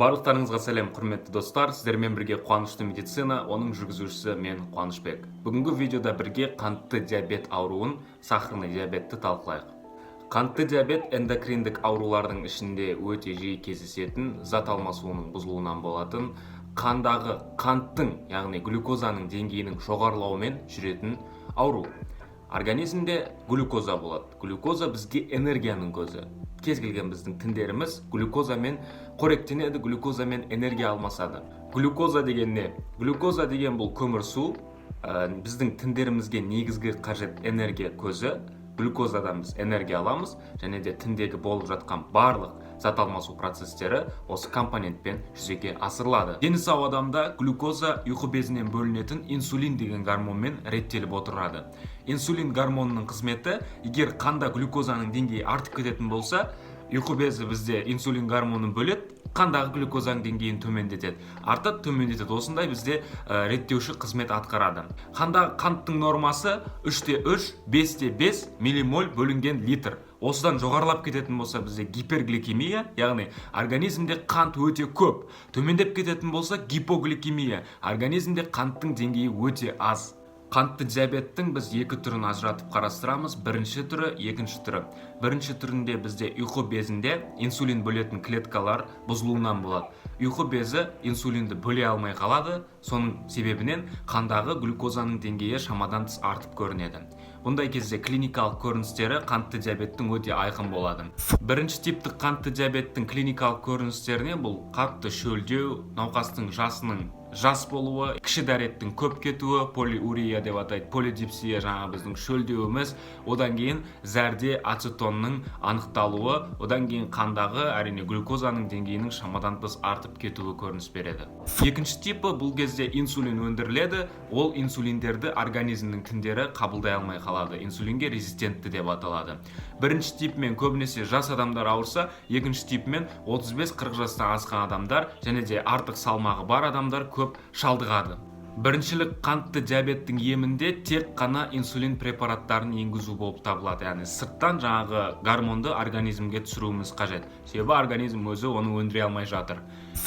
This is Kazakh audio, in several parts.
Барлықтарыңызға сәлем, құрметті достар. Сіздермен бірге Қуанышты медицина, оның жүргізушісі мен Қуанышбек. Бүгінгі видеода бірге қантты диабет ауруын, сахарный диабетті талқылайық. Қантты диабет эндокриндік аурулардың ішінде өте жиі кездесетін, зат алмасуының бұзылуынан болатын, қандағы қанттың, яғни глюкозаның деңгейінің жоғарылауымен жүретін ауру. Организмде глюкоза болады. Глюкоза бізге энергияның көзі. Кез келген біздің тіндеріміз глюкозамен қоректенеді, глюкозамен энергия алмасады. Глюкоза деген не? Глюкоза деген бұл көмірсу, біздің тіндерімізге негізгі қажет энергия көзі. Глюкозадан біз энергия аламыз, және де тіндегі болып жатқан барлық зат алмасу процестері осы компонентпен жүзеге асырылады. Дені сау адамда глюкоза ұйқы безінен бөлінетін инсулин деген гормонмен реттеліп отырады. Инсулин гормонының қызметі, егер қанда глюкозаның деңгейі артып кететін болса, ұйқы безі бізде инсулин гормонын бөледі, қандағы глюкозаның деңгейін төмендетеді. Артып төмендетеді. Осындай бізде реттеуші қызмет атқарады. Қандағы қанттың нормасы 3/3, 5/5 миллимоль бөлінген литр. Осыдан жоғарылап кететін болса бізде гипергликемия, яғни организмде қант өте көп. Төмендеп кететін болса гипогликемия, организмде қанттың деңгейі өте аз. Қантты диабеттің біз екі түрін ажыратып қарастырамыз. Бірінші түрі, екінші түрі. Бірінші түрінде бізде ұйқы безінде инсулин бөлетін клеткалар бұзылуынан болады. Ұйқы безі инсулинді бөле алмай қалады. Соның себебінен қандағы глюкозаның деңгейі шамадан тыс артып көрінеді. Бұндай кезде клиникалық көріністері қантты диабеттің өте айқын болады. Бірінші типтік қантты диабеттің клиникалық көріністеріне бұл қатты шөлдеу, науқастың жасының жас болуы, кіші дәреттің көп кетуі, полиурия деп атайды, полидипсия, жаңа біздің шөлдеуіміз, одан кейін зәрде ацетонның анықталуы, одан кейін қандағы әрине глюкозаның деңгейінің шамадан тыс артып кетуі көрініс береді. Екінші типі, бұл кезде инсулин өндіріледі, ол инсулиндерді организмнің тіндері қабылдай алмай қалады, инсулинге резистентті деп аталады. Бірінші типмен көбінесе жас адамдар ауырса, екінші типмен 35-40 жастан асқан адамдар және де артық салмағы бар адамдар көп шалдығады. Біріншілік қантты диабеттің емінде тек қана инсулин препараттарын енгізу болып табылады. Яғни сырттан жаңағы гормонды организмге түсіруіміз қажет. Себебі организм өзі оны өндіре алмай жатыр.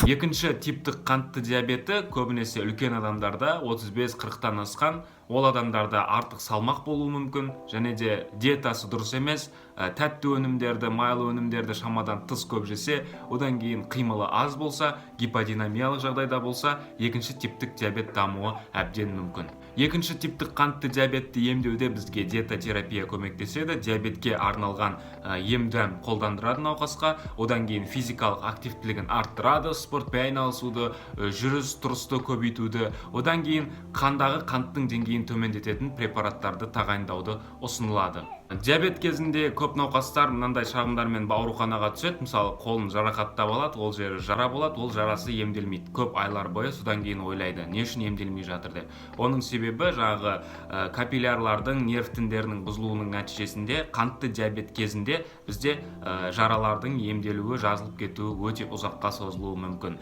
Екінші типтік қантты диабеті көбінесе үлкен адамдарда 35-40-тан асқан, ол адамдарда артық салмақ болуы мүмкін, және де диетасы дұрыс емес, тәтті өнімдерді, майлы өнімдерді шамадан тыс көп жесе, одан кейін қимылы аз болса, гиподинамиялық жағдайда болса, екінші типтік диабет дамуы әбден мүмкін. Екінші типтік қантты диабетті емдеуде бізге диетатерапия көмектеседі. Диабетке арналған ем-дәм қолдандырады науқасқа, одан кейін физикалық активтілігін арттырады, спортпен айналысуды, жүріс-тұрысты көбейтуді, одан кейін қандағы қанттың деңгейін төмендететін препараттарды тағайындауды ұсынылады. Диабет кезінде көп науқастар мынандай шағымдармен ауруханаға түседі. Мысалы, қолын жарақаттап алады, ол жері жара болады, ол жарасы емделмейді. Көп айлар бойы содан кейін ойлайды, не үшін емделмей жатыр деп. Оның себебі жаңағы капиллярлардың, нерв тіндерінің бұзылуының нәтижесінде қантты диабет кезінде бізде жаралардың емделуі, жазылып кетуі өте ұзаққа созылуы мүмкін.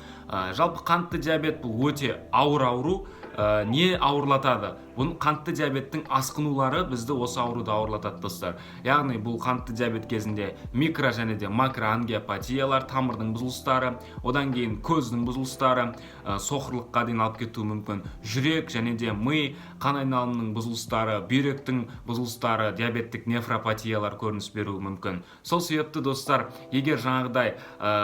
Жалпы қантты диабет бұл өте ауыр ауру. Не ауырлатады? Бұл қантты диабеттің асқынулары бізді осы ауруды ауырлатады достар. Яғни бұл қантты диабет кезінде микро және де макроангиопатиялар, тамырдың бұзылыстары, одан кейін көздің бұзылыстары, соқырлыққа дейін алып кетуі мүмкін. Жүрек және де ми, қан айналымының бұзылыстары, бүйректің бұзылыстары, диабеттік нефропатиялар көрініс беруі мүмкін. Сол себепті достар, егер жаңағыдай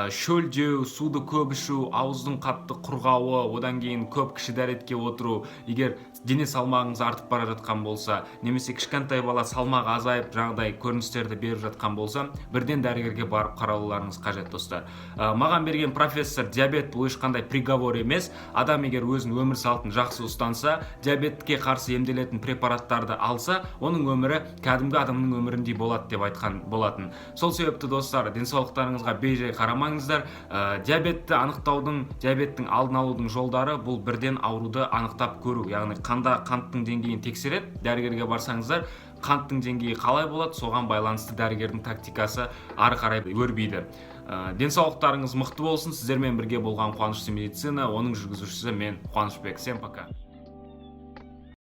шөлдеу, суды көп ішу, ауыздың қатты құрғауы, одан кейін көп кіші дәретке отыру, егер дене салмағыңыз артып бара жатқан болса, немесе кішкентай бала салмағы азайып жаңағыдай көріністерді беріп жатқан болса, бірден дәрігерге барып қаралуларыңыз қажет достар. Маған берген профессор, диабет бұл ешқандай приговор емес. Адам егер өзінің өмір салтын жақсы ұстанса, диабетке қарсы емделетін препараттарды алса, оның өмірі кәдімгі адамның өміріндей болады деп айтқан болатын. Сол себепті достар, денсаулықтарыңызға бейжай қарамаңыздар. Диабетті анықтаудың, диабеттің алдын алудың жолдары бұл бірден ауруды анықтап көру, яғни қанда қанттың деңгейін тексереді. Дәрігерге барсаңыздар, қанттың деңгейі қалай болады, соған байланысты дәрігердің тактикасы ары қарай өрбиді. Денсаулықтарыңыз мықты болсын. Сіздермен бірге болған Қуанышты медицина, оның жүргізушісі мен Қуанышбек. Всем пока.